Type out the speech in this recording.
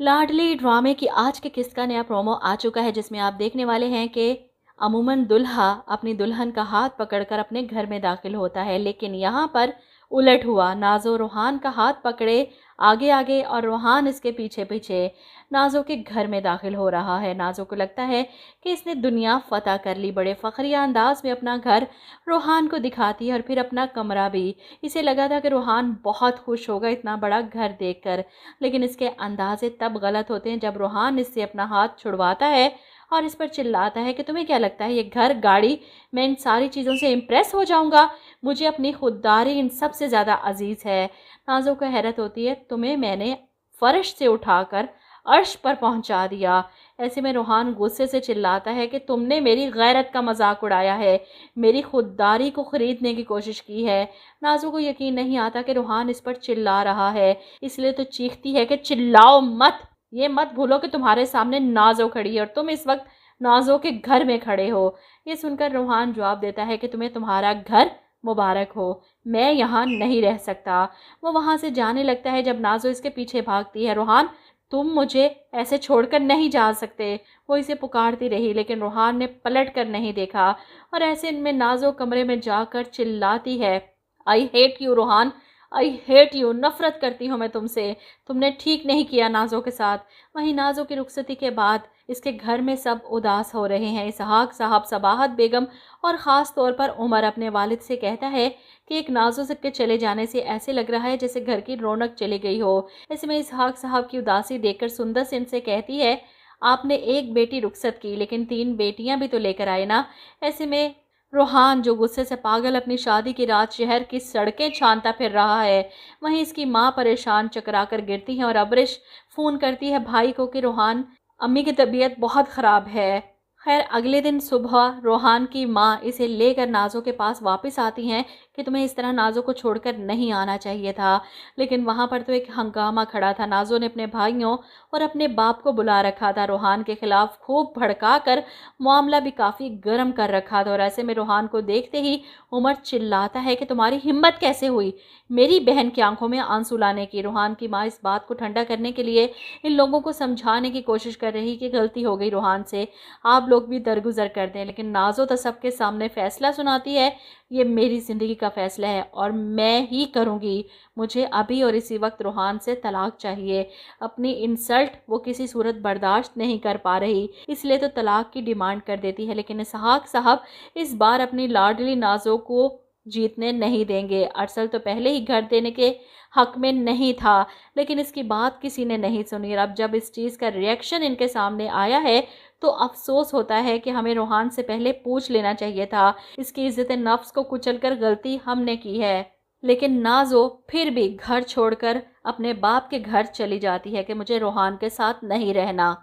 लाडली ड्रामे की आज के किस्त का नया प्रोमो आ चुका है, जिसमें आप देखने वाले हैं कि अमूमन दुल्हा अपनी दुल्हन का हाथ पकड़कर अपने घर में दाखिल होता है, लेकिन यहाँ पर उलट हुआ। नाज़ो रोहान का हाथ पकड़े आगे आगे और रोहान इसके पीछे पीछे नाज़ो के घर में दाखिल हो रहा है। नाज़ो को लगता है कि इसने दुनिया फतह कर ली। बड़े फ़ख्रिया अंदाज में अपना घर रोहान को दिखाती है और फिर अपना कमरा भी। इसे लगा था कि रोहान बहुत खुश होगा इतना बड़ा घर देखकर, लेकिन इसके अंदाजे तब गलत होते हैं जब रोहान इससे अपना हाथ छुड़वाता है और इस पर चिल्लाता है कि तुम्हें क्या लगता है ये घर, गाड़ी, मैं इन सारी चीज़ों से इम्प्रेस हो जाऊंगा? मुझे अपनी खुददारी इन सब से ज़्यादा अजीज़ है। नाज़ो को हैरत होती है, तुम्हें मैंने फर्श से उठाकर अर्श पर पहुंचा दिया। ऐसे में रोहान गुस्से से चिल्लाता है कि तुमने मेरी गैरत का मजाक उड़ाया है, मेरी खुददारी को ख़रीदने की कोशिश की है। नाज़ो को यकीन नहीं आता कि रोहान इस पर चिल्ला रहा है, इसलिए तो चीखती है कि चिल्लाओ मत, ये मत भूलो कि तुम्हारे सामने नाज़ो खड़ी है और तुम इस वक्त नाज़ो के घर में खड़े हो। ये सुनकर रोहान जवाब देता है कि तुम्हें तुम्हारा घर मुबारक हो, मैं यहाँ नहीं रह सकता। वो वहाँ से जाने लगता है जब नाज़ो इसके पीछे भागती है। रोहान, तुम मुझे ऐसे छोड़कर नहीं जा सकते, वो इसे पुकारती रही, लेकिन रोहान ने पलट कर नहीं देखा और ऐसे इनमें नाज़ो कमरे में जाकर चिल्लाती है, I hate you Rohan, I hate you, नफ़रत करती हूँ मैं तुमसे, तुमने ठीक नहीं किया नाज़ो के साथ। वहीं नाज़ो की रुखसती के बाद इसके घर में सब उदास हो रहे हैं। इसहाक साहब, सबाहत बेगम और ख़ास तौर पर उमर अपने वालिद से कहता है कि एक नाज़ो के चले जाने से ऐसे लग रहा है जैसे घर की रौनक चली गई हो। ऐसे में इसहाक साहब की उदासी देखकर सुंदर से इनसे कहती है, आपने एक बेटी रुखसत की, लेकिन 3 बेटियां भी तो लेकर आए ना। ऐसे में रोहान, जो गुस्से से पागल अपनी शादी की रात शहर की सड़कें छानता फिर रहा है, वहीं इसकी माँ परेशान चकरा कर गिरती है और अब्रिश फ़ोन करती है भाई को कि रोहान, अम्मी की तबीयत बहुत ख़राब है। खैर, अगले दिन सुबह रोहान की माँ इसे लेकर नाज़ो के पास वापस आती हैं कि तुम्हें इस तरह नाज़ो को छोड़कर नहीं आना चाहिए था, लेकिन वहाँ पर तो एक हंगामा खड़ा था। नाज़ो ने अपने भाइयों और अपने बाप को बुला रखा था, रोहान के खिलाफ खूब भड़का कर मामला भी काफ़ी गर्म कर रखा था। और ऐसे में रोहान को देखते ही उमर चिल्लाता है कि तुम्हारी हिम्मत कैसे हुई मेरी बहन की आंखों में आंसू लाने की। रोहान की माँ इस बात को ठंडा करने के लिए इन लोगों को समझाने की कोशिश कर रही कि गलती हो गई रोहान से, आप लोग भी दरगुजर कर दें, लेकिन नाज़ो तो सबके सामने फैसला सुनाती है, ये मेरी ज़िंदगी का फ़ैसला है और मैं ही करूँगी, मुझे अभी और इसी वक्त रोहान से तलाक चाहिए। अपनी इंसल्ट वो किसी सूरत बर्दाश्त नहीं कर पा रही, इसलिए तो तलाक की डिमांड कर देती है। लेकिन इसहाक साहब इस बार अपनी लाडली नाज़ो को जीतने नहीं देंगे। अरसल तो पहले ही घर देने के हक में नहीं था, लेकिन इसकी बात किसी ने नहीं सुनी और अब जब इस चीज़ का रिएक्शन इनके सामने आया है तो अफसोस होता है कि हमें रोहान से पहले पूछ लेना चाहिए था। इसकी इज्जत नफ्स को कुचलकर गलती हमने की है। लेकिन नाज़ो फिर भी घर छोड़कर अपने बाप के घर चली जाती है कि मुझे रोहान के साथ नहीं रहना।